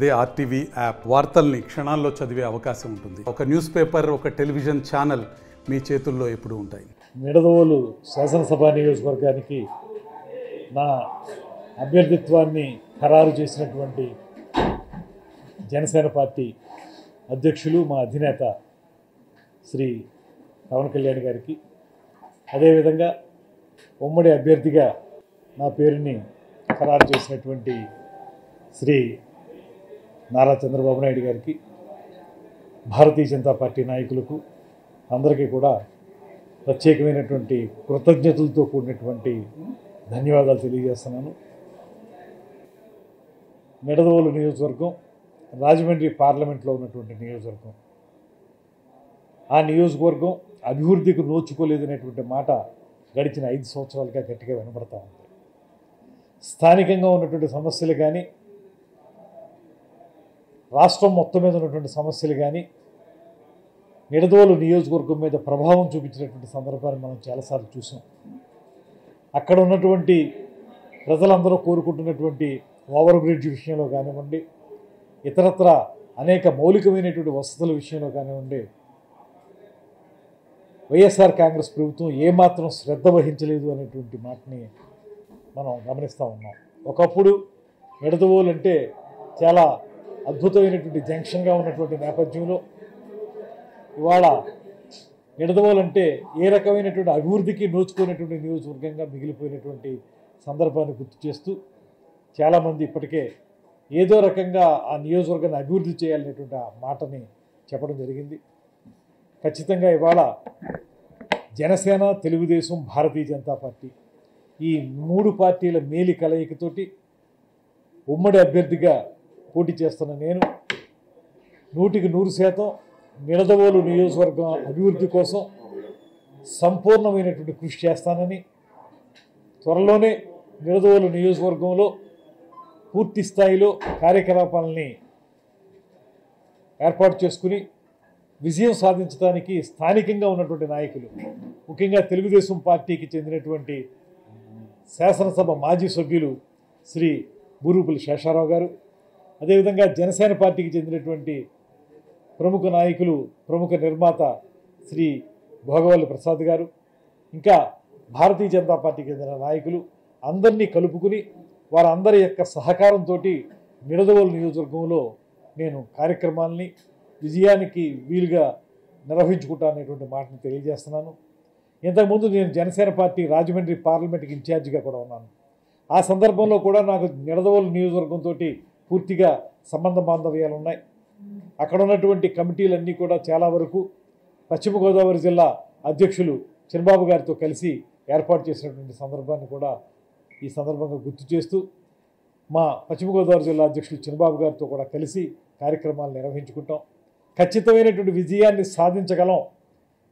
అదే RTV app వార్తల్ని క్షణాల్లో చదివే అవకాశం ఉంటుంది. ఒక న్యూస్ పేపర్, ఒక టెలివిజన్ ఛానల్ మీ చేతుల్లో ఎప్పుడూ ఉంటాయి. నిడదవోలు శాసనసభ నియోజకవర్గానికి నా అభ్యర్థిత్వాన్ని ఖరారు చేసినటువంటి జనసేన పార్టీ అధ్యక్షులు, మా అధినేత శ్రీ పవన్ కళ్యాణ్ గారికి, అదేవిధంగా ఉమ్మడి అభ్యర్థిగా నా పేరుని ఖరారు చేసినటువంటి శ్రీ నారా చంద్రబాబు నాయుడు గారికి, భారతీయ జనతా పార్టీ నాయకులకు అందరికీ కూడా ప్రత్యేకమైనటువంటి కృతజ్ఞతలతో కూడినటువంటి ధన్యవాదాలు తెలియజేస్తున్నాను. నిడదవోలు నియోజకవర్గం రాజమండ్రి పార్లమెంట్లో ఉన్నటువంటి నియోజకవర్గం. ఆ నియోజకవర్గం అభివృద్ధికి నోచుకోలేదనేటువంటి మాట గడిచిన 5 సంవత్సరాలుగా గట్టిగా వినబడతా ఉంది. స్థానికంగా ఉన్నటువంటి సమస్యలు కానీ, రాష్ట్రం మొత్తం మీద ఉన్నటువంటి సమస్యలు కానీ నిడదవోలు నియోజకవర్గం మీద ప్రభావం చూపించినటువంటి సందర్భాన్ని మనం చాలాసార్లు చూసాం. అక్కడ ఉన్నటువంటి ప్రజలందరూ కోరుకుంటున్నటువంటి ఓవర్ బ్రిడ్జ్ విషయంలో కానివ్వండి, ఇతరత్ర అనేక మౌలికమైనటువంటి వసతుల విషయంలో కానివ్వండి, వైఎస్ఆర్ కాంగ్రెస్ ప్రభుత్వం ఏమాత్రం శ్రద్ధ వహించలేదు అనేటువంటి మాటని మనం గమనిస్తూ ఉన్నాం. ఒకప్పుడు నిడదవోలు అంటే చాలా అద్భుతమైనటువంటి జంక్షన్గా ఉన్నటువంటి నేపథ్యంలో ఇవాళ నిడదవోలు అంటే ఏ రకమైనటువంటి అభివృద్ధికి నోచుకునేటువంటి నియోజకవర్గంగా మిగిలిపోయినటువంటి సందర్భాన్ని గుర్తు చేస్తూ చాలామంది ఇప్పటికే ఏదో రకంగా ఆ నియోజకవర్గాన్ని అభివృద్ధి చేయాలనేటువంటి ఆ మాటని చెప్పడం జరిగింది. ఖచ్చితంగా ఇవాళ జనసేన, తెలుగుదేశం, భారతీయ జనతా పార్టీ ఈ 3 పార్టీల మేలి కలయికతోటి ఉమ్మడి అభ్యర్థిగా పోటీ చేస్తున్న నేను 100% నిడదవోలు నియోజకవర్గం అభివృద్ధి కోసం సంపూర్ణమైనటువంటి కృషి చేస్తానని, త్వరలోనే నిడదవోలు నియోజకవర్గంలో పూర్తి స్థాయిలో కార్యకలాపాలని ఏర్పాటు చేసుకుని విజయం సాధించడానికి స్థానికంగా ఉన్నటువంటి నాయకులు, ముఖ్యంగా తెలుగుదేశం పార్టీకి చెందినటువంటి శాసనసభ మాజీ సభ్యులు శ్రీ బూరుగుపల్లి శేషారావు గారు, అదేవిధంగా జనసేన పార్టీకి చెందినటువంటి ప్రముఖ నాయకులు, ప్రముఖ నిర్మాత శ్రీ భోగవల్లి ప్రసాద్ గారు, ఇంకా భారతీయ జనతా పార్టీకి చెందిన నాయకులు అందరినీ కలుపుకుని వారందరి యొక్క సహకారంతో నిడదవోలు నియోజకవర్గంలో నేను కార్యక్రమాలని విజయానికి వీలుగా నిర్వహించుకుంటాననేటువంటి మాటను తెలియజేస్తున్నాను. ఇంతకుముందు నేను జనసేన పార్టీ రాజమండ్రి పార్లమెంట్కి ఇన్ఛార్జిగా కూడా ఉన్నాను. ఆ సందర్భంలో కూడా నాకు నిడదవోలు నియోజకవర్గంతో పూర్తిగా సంబంధ బాంధవ్యాలు ఉన్నాయి. అక్కడ ఉన్నటువంటి కమిటీలన్నీ కూడా చాలా వరకు పశ్చిమ గోదావరి జిల్లా అధ్యక్షులు చంద్రబాబు గారితో కలిసి ఏర్పాటు చేసినటువంటి సందర్భాన్ని కూడా ఈ సందర్భంగా గుర్తు చేస్తూ, మా పశ్చిమ గోదావరి జిల్లా అధ్యక్షులు చంద్రబాబు గారితో కూడా కలిసి కార్యక్రమాలు నిర్వహించుకుంటాం. ఖచ్చితమైనటువంటి విజయాన్ని సాధించగలం.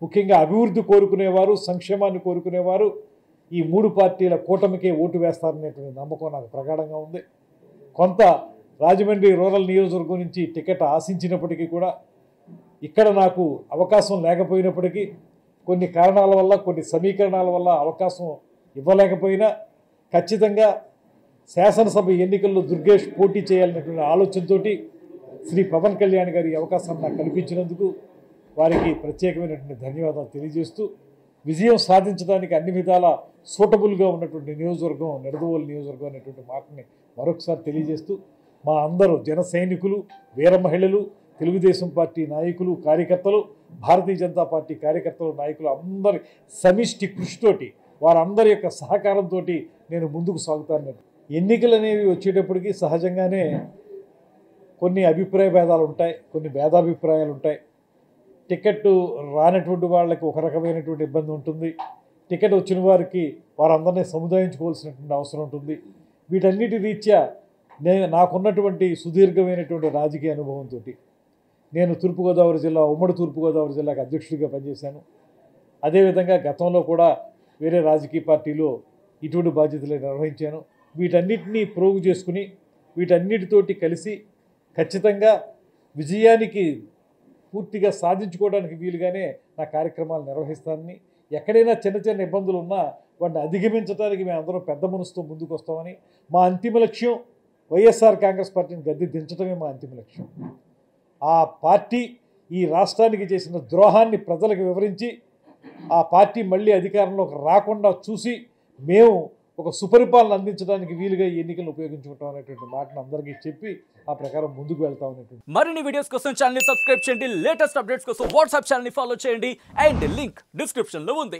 ముఖ్యంగా అభివృద్ధి కోరుకునేవారు, సంక్షేమాన్ని కోరుకునేవారు ఈ 3 పార్టీల కూటమికే ఓటు వేస్తారనేటువంటి నమ్మకం నాకు ప్రగాఢంగా ఉంది. కొంత రాజమండ్రి రూరల్ నియోజకవర్గం నుంచి టికెట్ ఆశించినప్పటికీ కూడా ఇక్కడ నాకు అవకాశం లేకపోయినప్పటికీ, కొన్ని కారణాల వల్ల, కొన్ని సమీకరణాల వల్ల అవకాశం ఇవ్వలేకపోయినా ఖచ్చితంగా శాసనసభ ఎన్నికల్లో దుర్గేష్ పోటీ చేయాలనేటువంటి ఆలోచనతో శ్రీ పవన్ కళ్యాణ్ గారి అవకాశాన్ని నాకు కల్పించినందుకు వారికి ప్రత్యేకమైనటువంటి ధన్యవాదాలు తెలియజేస్తూ, విజయం సాధించడానికి అన్ని విధాల సూటబుల్గా ఉన్నటువంటి నియోజకవర్గం నిడదవోలు నియోజకవర్గం అనేటువంటి మాటని మరొకసారి తెలియజేస్తూ, మా అందరూ జన సైనికులు, వీర మహిళలు, తెలుగుదేశం పార్టీ నాయకులు, కార్యకర్తలు, భారతీయ జనతా పార్టీ కార్యకర్తలు, నాయకులు అందరి సమిష్టి కృషితోటి, వారందరి యొక్క సహకారంతో నేను ముందుకు సాగుతాను. ఎన్నికలు అనేవి వచ్చేటప్పటికి సహజంగానే కొన్ని అభిప్రాయ భేదాలు ఉంటాయి, కొన్ని భేదాభిప్రాయాలు ఉంటాయి. టికెట్ రానటువంటి వాళ్ళకి ఒక రకమైనటువంటి ఇబ్బంది ఉంటుంది, టికెట్ వచ్చిన వారికి వారందరినీ సముదాయించుకోవాల్సినటువంటి అవసరం ఉంటుంది. వీటన్నిటి రీత్యా నాకున్నటువంటి సుదీర్ఘమైనటువంటి రాజకీయ అనుభవంతో నేను తూర్పుగోదావరి జిల్లా, ఉమ్మడి తూర్పుగోదావరి జిల్లాకు అధ్యక్షుడిగా పనిచేశాను. అదేవిధంగా గతంలో కూడా వేరే రాజకీయ పార్టీలో ఇటువంటి బాధ్యతలు నిర్వహించాను. వీటన్నిటినీ ప్రోగు చేసుకుని వీటన్నిటితోటి కలిసి ఖచ్చితంగా విజయానికి పూర్తిగా సాధించుకోవడానికి వీలుగానే నా కార్యక్రమాలు నిర్వహిస్తానని, ఎక్కడైనా చిన్న చిన్న ఇబ్బందులు ఉన్నా వాటిని అధిగమించడానికి మేము అందరం పెద్ద మనసుతో ముందుకు వస్తామని, మా అంతిమ లక్ష్యం వైఎస్ఆర్ కాంగ్రెస్ పార్టీని గద్దె దించడమే మా అంతిమ లక్ష్యం. ఆ పార్టీ ఈ రాష్ట్రానికి చేసిన ద్రోహాన్ని ప్రజలకు వివరించి ఆ పార్టీ మళ్ళీ అధికారంలోకి రాకుండా చూసి మేము ఒక సుపరిపాలన అందించడానికి వీలుగా ఈ ఎన్నికలను ఉపయోగించుకుంటాం అనేటువంటి మాటను అందరికీ చెప్పి ఆ ప్రకారం ముందుకు వెళ్తాం అనేటువంటి. మరిన్ని వీడియోస్ కోసం ఛానల్ ని సబ్స్క్రైబ్ చేయండి, లేటెస్ట్ అప్డేట్స్ కోసం వాట్సాప్ ఛానల్ ని ఫాలో చేయండి అండ్ లింక్ డిస్క్రిప్షన్ లో ఉంది.